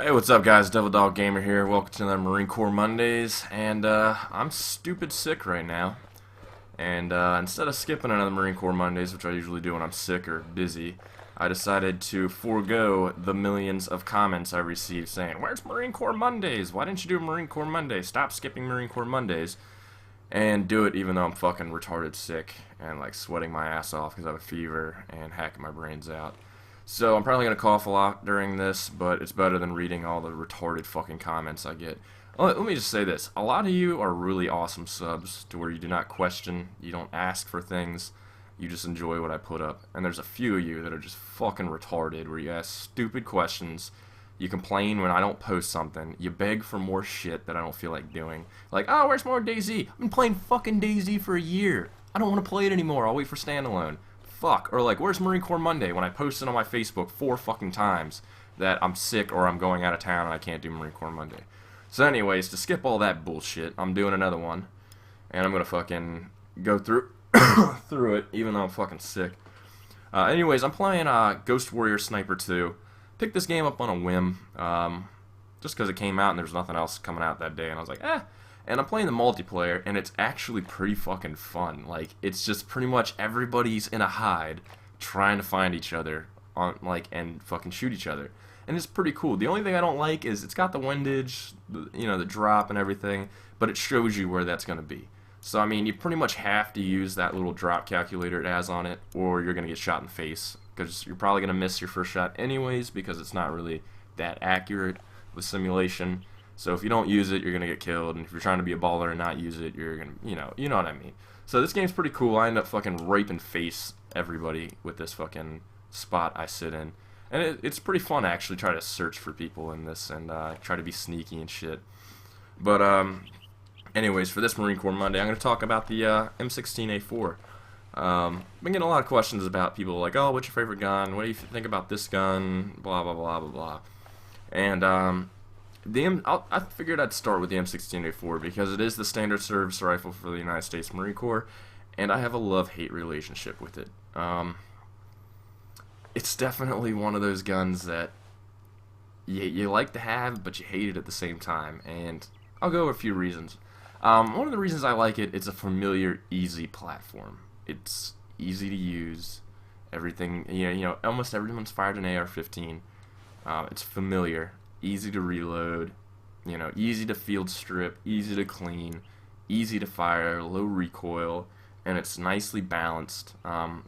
Hey, what's up, guys? Devil Dog Gamer here. Welcome to the Marine Corps Mondays, and I'm stupid sick right now. And instead of skipping another Marine Corps Mondays, which I usually do when I'm sick or busy, I decided to forego the millions of comments I received saying, "Where's Marine Corps Mondays? Why didn't you do Marine Corps Mondays? Stop skipping Marine Corps Mondays." And do it even though I'm fucking retarded sick and like sweating my ass off because I have a fever and hacking my brains out. So I'm probably going to cough a lot during this, but it's better than reading all the retarded fucking comments I get. Let me just say this. A lot of you are really awesome subs to where you do not question, you don't ask for things, you just enjoy what I put up. And there's a few of you that are just fucking retarded where you ask stupid questions, you complain when I don't post something, you beg for more shit that I don't feel like doing. Like, oh, where's more DayZ? I've been playing fucking DayZ for a year. I don't want to play it anymore. I'll wait for standalone. Fuck. Or like, where's Marine Corps Monday? When I posted on my Facebook 4 fucking times that I'm sick or I'm going out of town and I can't do Marine Corps Monday. So anyways, to skip all that bullshit, I'm doing another one. And I'm gonna fucking go through through it, even though I'm fucking sick. Anyways, I'm playing Ghost Warrior Sniper 2. Picked this game up on a whim, just because it came out and there was nothing else coming out that day, and I was like, eh. And I'm playing the multiplayer, and it's actually pretty fucking fun. Like, it's just pretty much everybody's in a hide trying to find each other on and fucking shoot each other. And it's pretty cool. The only thing I don't like is it's got the windage, the drop and everything, but it shows you where that's going to be. So, I mean, you pretty much have to use that little drop calculator it has on it, or you're going to get shot in the face. Because you're probably going to miss your first shot anyways, because it's not really that accurate with simulation. So if you don't use it, you're going to get killed, and if you're trying to be a baller and not use it, you're going to, you know what I mean. So this game's pretty cool. I end up fucking raping face everybody with this fucking spot I sit in. And it's pretty fun to actually try to search for people in this and try to be sneaky and shit. But, anyways, for this Marine Corps Monday, I'm going to talk about the M-16A4. Been getting a lot of questions about people like, oh, what's your favorite gun? What do you think about this gun? Blah, blah, blah, blah, blah. And, I figured I'd start with the M16A4 because it is the standard service rifle for the United States Marine Corps, and I have a love-hate relationship with it. It's definitely one of those guns that you like to have, but you hate it at the same time, and I'll go over a few reasons. One of the reasons I like it, it's a familiar, easy platform. It's easy to use. Everything, almost everyone's fired an AR-15. It's familiar. Easy to reload, easy to field strip, easy to clean, easy to fire, low recoil, and it's nicely balanced.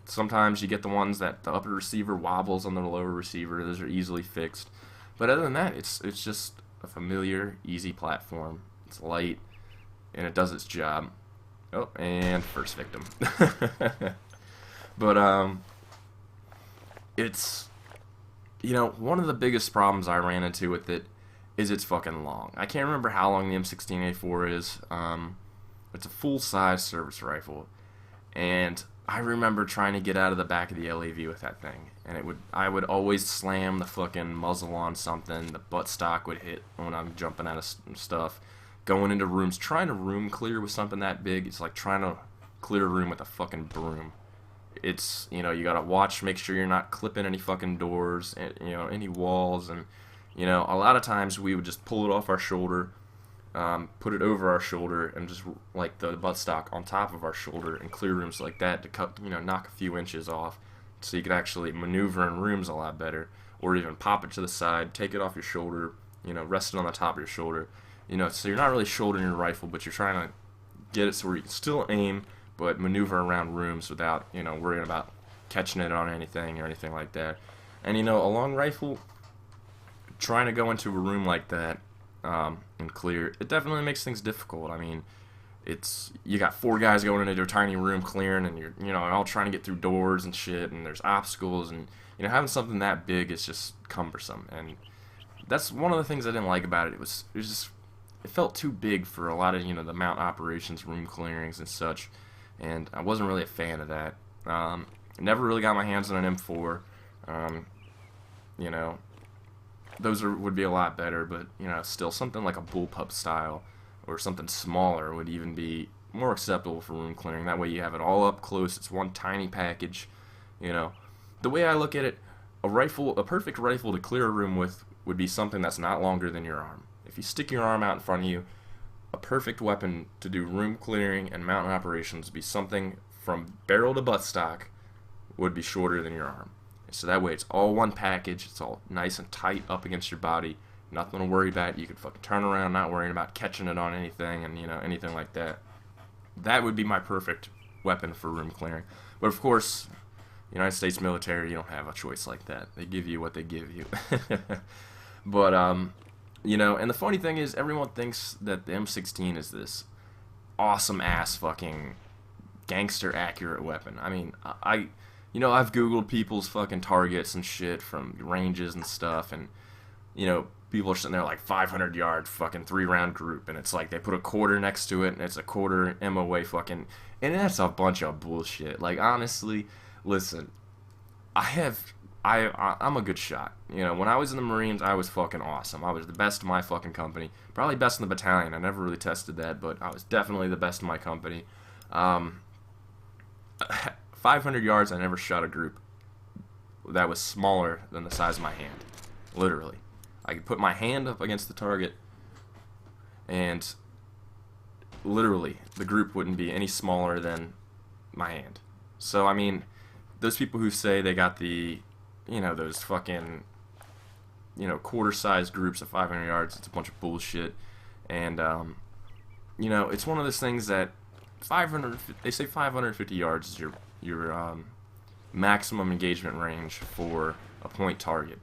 Sometimes you get the ones that the upper receiver wobbles on the lower receiver. Those are easily fixed. But other than that, it's just a familiar, easy platform. It's light, and it does its job. Oh, and first victim. But, it's... one of the biggest problems I ran into with it is it's fucking long. I can't remember how long the M16A4 is. It's a full-size service rifle. And I remember trying to get out of the back of the LAV with that thing. And I would always slam the fucking muzzle on something. The buttstock would hit when I'm jumping out of stuff. Going into rooms, trying to room clear with something that big, it's like trying to clear a room with a fucking broom. It's, you gotta watch, make sure you're not clipping any fucking doors, any walls, and, a lot of times we would just pull it off our shoulder, put it over our shoulder, and just, like, the buttstock on top of our shoulder, and clear rooms like that to cut, knock a few inches off, so you could actually maneuver in rooms a lot better, or even pop it to the side, take it off your shoulder, rest it on the top of your shoulder, so you're not really shouldering your rifle, but you're trying to get it so where you can still aim, but maneuver around rooms without, worrying about catching it on anything or anything like that. And, a long rifle, trying to go into a room like that and clear, it definitely makes things difficult. I mean, you got 4 guys going into a tiny room clearing, and you're, all trying to get through doors and shit, and there's obstacles, and, having something that big is just cumbersome. And that's one of the things I didn't like about it. It felt too big for a lot of, the mount operations, room clearings, and such. And I wasn't really a fan of that. Never really got my hands on an M4. Those would be a lot better, but, still something like a bullpup style or something smaller would even be more acceptable for room clearing. That way you have it all up close. It's one tiny package. The way I look at it, a perfect rifle to clear a room with would be something that's not longer than your arm. If you stick your arm out in front of you, a perfect weapon to do room clearing and mountain operations would be something from barrel to buttstock would be shorter than your arm. So that way it's all one package, it's all nice and tight up against your body, nothing to worry about. You could fucking turn around not worrying about catching it on anything and, you know, anything like that. That would be my perfect weapon for room clearing. But of course, United States military, you don't have a choice like that. They give you what they give you. But, you know, and the funny thing is, everyone thinks that the M16 is this awesome-ass fucking gangster-accurate weapon. I mean, you know, I've Googled people's fucking targets and shit from ranges and stuff, and, you know, people are sitting there like 500-yard fucking 3-round group, and it's like they put a quarter next to it, and it's a quarter MOA fucking, and that's a bunch of bullshit. Like, honestly, listen, I'm a good shot. You know, when I was in the Marines, I was fucking awesome. I was the best in my fucking company. Probably best in the battalion. I never really tested that, but I was definitely the best in my company. 500 yards, I never shot a group that was smaller than the size of my hand. Literally. I could put my hand up against the target, and literally, the group wouldn't be any smaller than my hand. So, I mean, those people who say they got the, you know, those fucking, you know, quarter-sized groups of 500 yards, it's a bunch of bullshit. And, you know, it's one of those things that they say 550 yards is your maximum engagement range for a point target.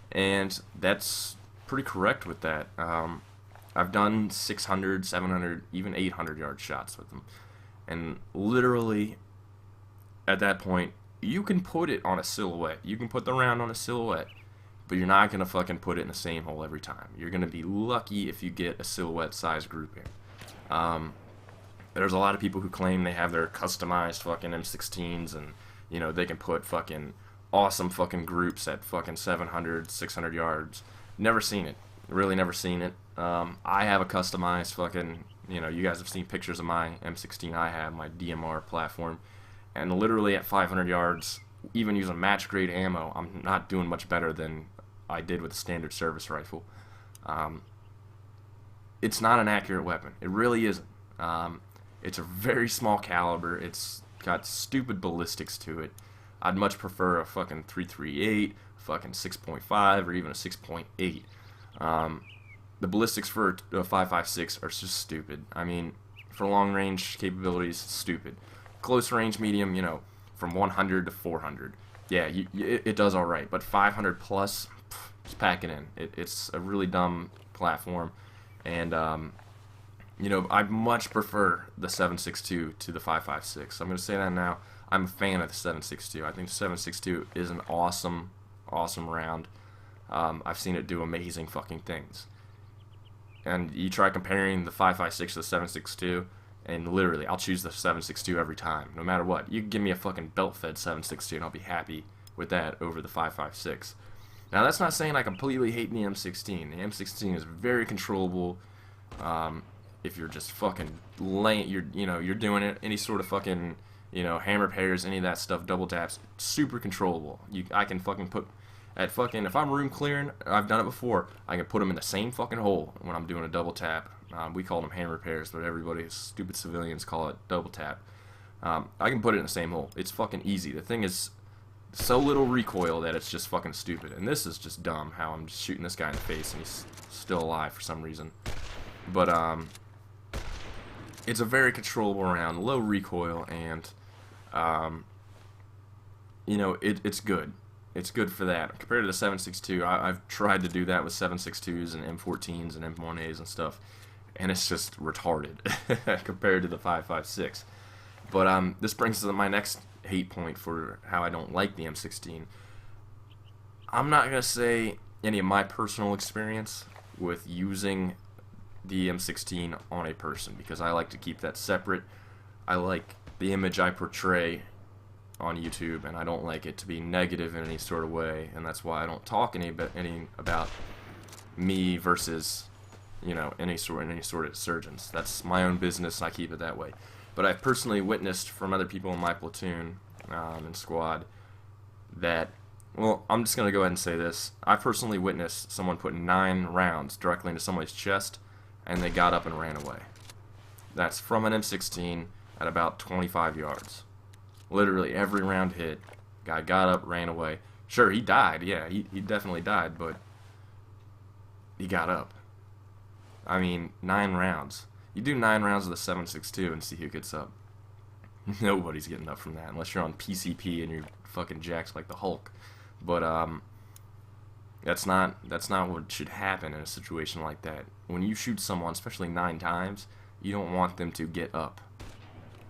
And that's pretty correct with that. I've done 600, 700, even 800 yard shots with them. And literally, at that point, you can put it on a silhouette. You can put the round on a silhouette, but you're not going to fucking put it in the same hole every time. You're going to be lucky if you get a silhouette-sized grouping. There's a lot of people who claim they have their customized fucking M16s, and, you know, they can put fucking awesome fucking groups at fucking 700, 600 yards. Never seen it. Really never seen it. I have a customized fucking, you know, you guys have seen pictures of my M16 I have, my DMR platform. And literally at 500 yards, even using match grade ammo, I'm not doing much better than I did with a standard service rifle. It's not an accurate weapon. It really isn't. It's a very small caliber. It's got stupid ballistics to it. I'd much prefer a fucking 338, fucking 6.5, or even a 6.8. The ballistics for a 5.56 are just stupid. I mean, for long range capabilities, stupid. Close range medium, you know, from 100 to 400. Yeah, it does alright, but 500 plus, just pack it in. It's a really dumb platform, and, you know, I much prefer the 7.62 to the 5.56. I'm going to say that now. I'm a fan of the 7.62. I think the 7.62 is an awesome, awesome round. I've seen it do amazing fucking things. And you try comparing the 5.56 to the 7.62, and literally, I'll choose the 7.62 every time, no matter what. You can give me a fucking belt-fed 7.62, and I'll be happy with that over the 5.56. Now, that's not saying I completely hate the M16. The M16 is very controllable. If you're just fucking laying, you're doing it, any sort of fucking, you know, hammer pairs, any of that stuff, double taps, super controllable. I can fucking put, if I'm room clearing, I've done it before, I can put them in the same fucking hole when I'm doing a double tap. We call them hammer pairs, but everybody, stupid civilians, call it double tap. I can put it in the same hole. It's fucking easy. The thing is so little recoil that it's just fucking stupid. And this is just dumb, how I'm just shooting this guy in the face and he's still alive for some reason. But, it's a very controllable round, low recoil, and, you know, it's good. It's good for that. Compared to the 7.62, I've tried to do that with 7.62s and M14s and M1As and stuff, and it's just retarded compared to the 5.56. But this brings to my next hate point for how I don't like the M16. I'm not going to say any of my personal experience with using the M16 on a person, because I like to keep that separate. I like the image I portray on YouTube, and I don't like it to be negative in any sort of way, and that's why I don't talk any about me versus, you know, any sort of surgeons. That's my own business, and I keep it that way. But I've personally witnessed from other people in my platoon and squad that Well, I'm just going to go ahead and say this. I personally witnessed someone put 9 rounds directly into somebody's chest, and they got up and ran away. That's from an M16 at about 25 yards. Literally every round hit, guy got up, ran away. Sure, he died. Yeah, he definitely died, but he got up. I mean, 9 rounds. You do 9 rounds with a 7.62 and see who gets up. Nobody's getting up from that unless you're on PCP and you're fucking jacked like the Hulk. But that's not what should happen in a situation like that. When you shoot someone, especially 9 times, you don't want them to get up.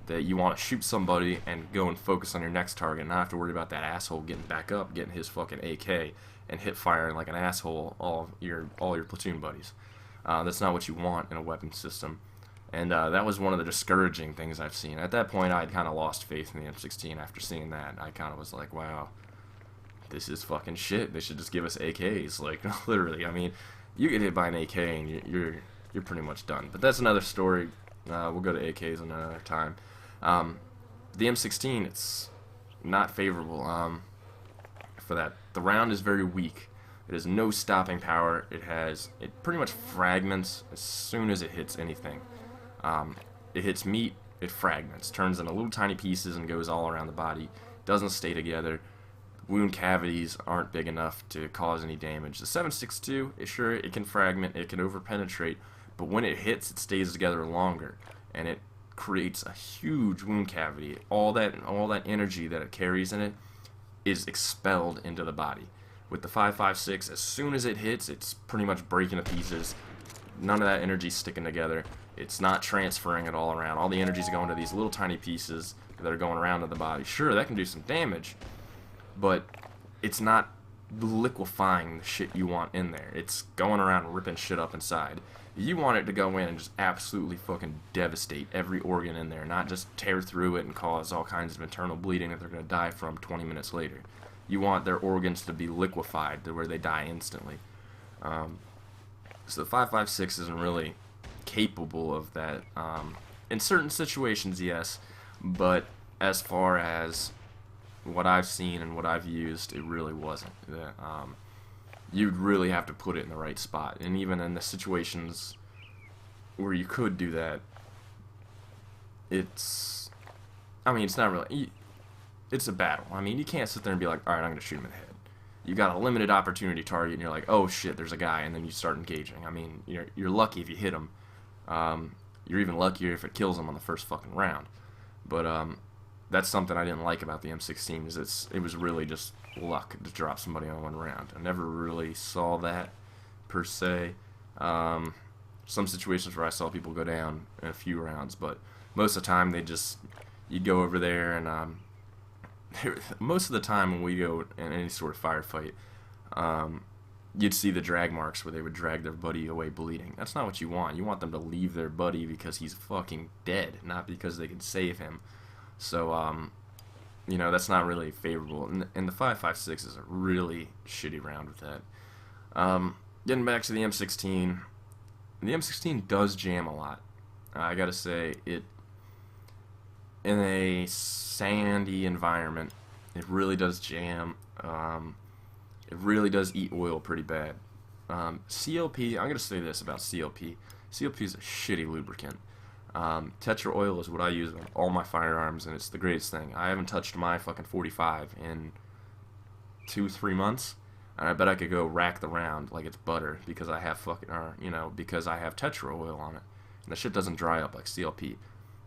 That you want to shoot somebody and go and focus on your next target, and not have to worry about that asshole getting back up, getting his fucking AK, and hit firing like an asshole all your platoon buddies. That's not what you want in a weapon system. And that was one of the discouraging things I've seen. At that point, I'd kind of lost faith in the M16 after seeing that. I kind of was like, wow, this is fucking shit. They should just give us AKs. Like, literally, I mean, you get hit by an AK and you're pretty much done. But that's another story. We'll go to AKs another time. The M16, it's not favorable for that. The round is very weak. It has no stopping power. It pretty much fragments as soon as it hits anything. It hits meat, it fragments, turns into little tiny pieces and goes all around the body. Doesn't stay together. Wound cavities aren't big enough to cause any damage. The 7.62, sure, it can fragment, it can overpenetrate, but when it hits, it stays together longer, and it creates a huge wound cavity. All that energy that it carries in it is expelled into the body. With the 5.56, as soon as it hits, it's pretty much breaking to pieces. None of that energy sticking together. It's not transferring it all around. All the energy's going to these little tiny pieces that are going around in the body. Sure, that can do some damage, but it's not liquefying the shit you want in there. It's going around ripping shit up inside. You want it to go in and just absolutely fucking devastate every organ in there, not just tear through it and cause all kinds of internal bleeding that they're going to die from 20 minutes later. You want their organs to be liquefied to where they die instantly. So the 5.56 isn't really capable of that. In certain situations, yes, but as far as what I've seen and what I've used, it really wasn't. You'd really have to put it in the right spot, and even in the situations where you could do that, it's not really, it's a battle. I mean, you can't sit there and be like, alright, I'm going to shoot him in the head. You got a limited opportunity target, and you're like, oh shit, there's a guy, and then you start engaging. I mean, you're lucky if you hit him. You're even luckier if it kills him on the first fucking round. But that's something I didn't like about the M16, is it was really just luck to drop somebody on one round. I never really saw that per se. Some situations where I saw people go down in a few rounds, but most of the time you'd go over there and most of the time when we go in any sort of firefight, you'd see the drag marks where they would drag their buddy away bleeding. That's not what you want. You want them to leave their buddy because he's fucking dead, not because they can save him. So, that's not really favorable. And the 5.56 is a really shitty round with that. Getting back to the M16, the M16 does jam a lot. I gotta say, in a sandy environment, it really does jam. It really does eat oil pretty bad. CLP, I'm going to say this about CLP. CLP is a shitty lubricant. Tetra oil is what I use on all my firearms, and it's the greatest thing. I haven't touched my fucking 45 in 2-3 months, and I bet I could go rack the round like it's butter because I have because I have Tetra oil on it. And the shit doesn't dry up like CLP.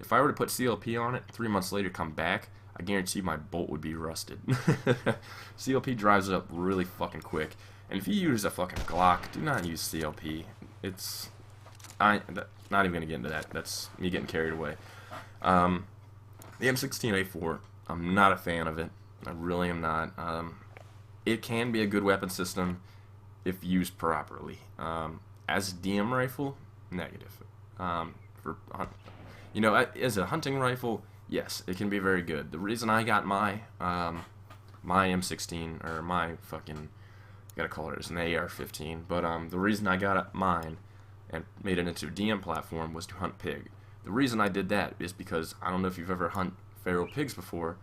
If I were to put CLP on it, 3 months later come back, I guarantee my bolt would be rusted. CLP dries it up really fucking quick. And if you use a fucking Glock, do not use CLP. Not even going to get into that. That's me getting carried away. The M16A4, I'm not a fan of it. I really am not. It can be a good weapon system if used properly. As a DM rifle, negative. As a hunting rifle, yes, it can be very good. The reason I got my M16, or my fucking, I gotta call it an AR-15, but the reason I got mine and made it into a DM platform was to hunt pig. The reason I did that is because, I don't know if you've ever hunt feral pigs before,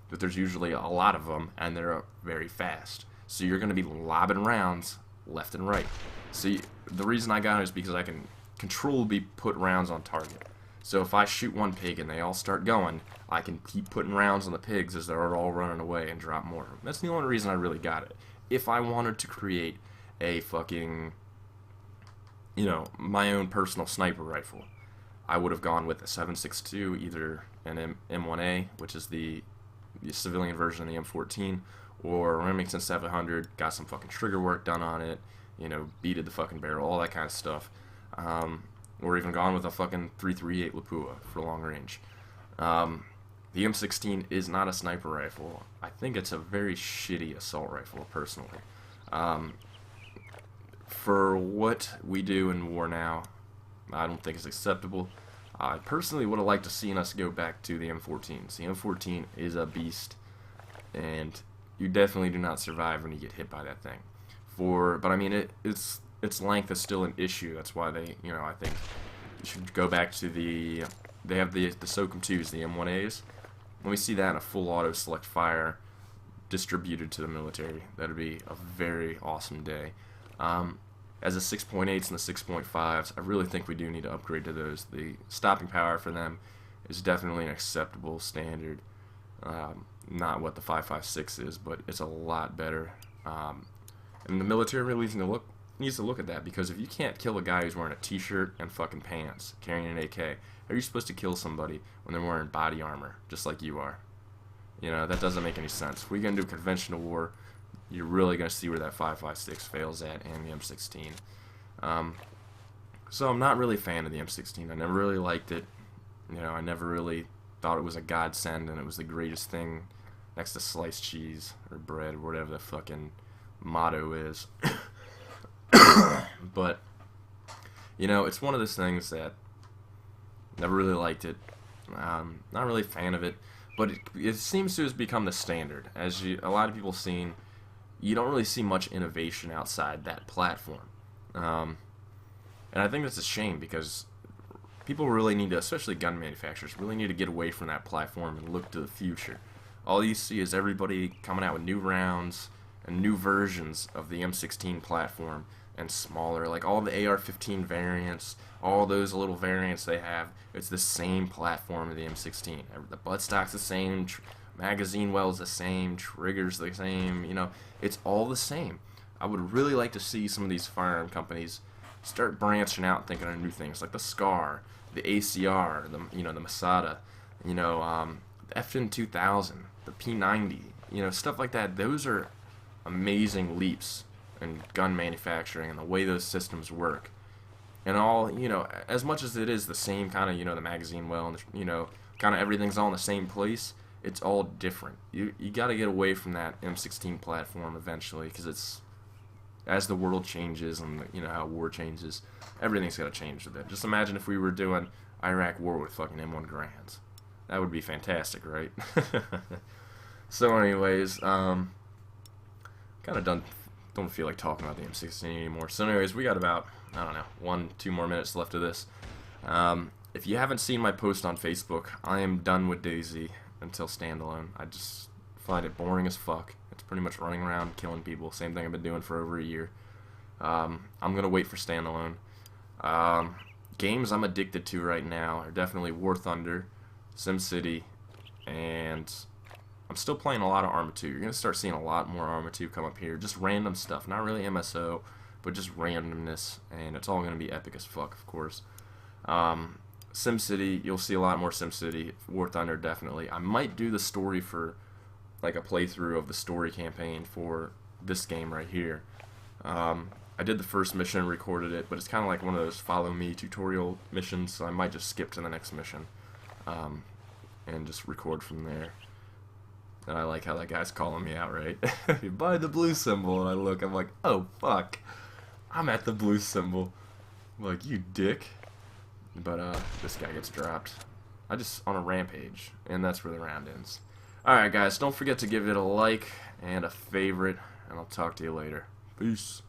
but there's usually a lot of them, and they're very fast. So you're going to be lobbing rounds left and right. So the reason I got it is because I can controllably put rounds on target. So if I shoot one pig and they all start going, I can keep putting rounds on the pigs as they're all running away and drop more. That's the only reason I really got it. If I wanted to create a fucking, you know, my own personal sniper rifle, I would have gone with a 7.62, either an M1A, which is the civilian version of the M14, or Remington 700, got some fucking trigger work done on it, you know, beaded the fucking barrel, all that kind of stuff. Or even gone with a fucking 338 Lapua for long range. The M16 is not a sniper rifle. I think it's a very shitty assault rifle, personally. For what we do in war now, I don't think it's acceptable. I personally would have liked to seen us go back to the M14s. The M14 is a beast, and you definitely do not survive when you get hit by that thing. But I mean, its length is still an issue. That's why they, you know, I think you should go back to they have the SOCOM 2s, the M1As. When we see that in a full auto select fire distributed to the military, that'd be a very awesome day. As the 6.8s and the 6.5s, I really think we do need to upgrade to those. The stopping power for them is definitely an acceptable standard. Not what the 5.56 is, but it's a lot better. And the military really needs to look at that, because if you can't kill a guy who's wearing a t-shirt and fucking pants carrying an AK, how are you supposed to kill somebody when they're wearing body armor just like you are? You know, that doesn't make any sense. If we get into a conventional war, you're really going to see where that 5.56 fails at, and the M16. So I'm not really a fan of the M16. I never really liked it. You know, I never really thought it was a godsend and it was the greatest thing next to sliced cheese or bread or whatever the fucking motto is. But, you know, it's one of those things that never really liked it. Not really a fan of it, but it seems to have become the standard. As a lot of people seen, you don't really see much innovation outside that platform. And I think that's a shame, because people really need to, especially gun manufacturers, really need to get away from that platform and look to the future. All you see is everybody coming out with new rounds and new versions of the M16 platform, and smaller, like all the AR-15 variants, all those little variants they have, it's the same platform of the M16. The buttstock's the same, magazine well's the same, trigger's the same, you know, it's all the same. I would really like to see some of these firearm companies start branching out and thinking of new things, like the SCAR, the ACR, the Masada, the FN 2000, the P90, stuff like that. Those are amazing leaps in gun manufacturing and the way those systems work. And all, as much as it is the same kind of, the magazine well, and kind of everything's all in the same place, it's all different. You got to get away from that M16 platform eventually, because it's, as the world changes and how war changes, everything's got to change with it. Just imagine if we were doing Iraq war with fucking M1 Grands. That would be fantastic, right? So anyways, kind of done. Don't feel like talking about the M16 anymore. So anyways, we got about, 1-2 more minutes left of this. If you haven't seen my post on Facebook, I am done with DayZ until standalone. I just find it boring as fuck. It's pretty much running around killing people. Same thing I've been doing for over a year. I'm gonna wait for standalone. Games I'm addicted to right now are definitely War Thunder, SimCity, and I'm still playing a lot of Arma 2. You're going to start seeing a lot more Arma 2 come up here. Just random stuff. Not really MSO, but just randomness. And it's all going to be epic as fuck, of course. SimCity, you'll see a lot more SimCity. War Thunder, definitely. I might do the story for, like, a playthrough of the story campaign for this game right here. I did the first mission, recorded it, but it's kind of like one of those follow me tutorial missions, so I might just skip to the next mission and just record from there. And I like how that guy's calling me out, right? Buy the blue symbol, and I look, I'm like, oh, fuck. I'm at the blue symbol. I'm like, you dick. But, this guy gets dropped. On a rampage, and that's where the round ends. Alright, guys, don't forget to give it a like and a favorite, and I'll talk to you later. Peace.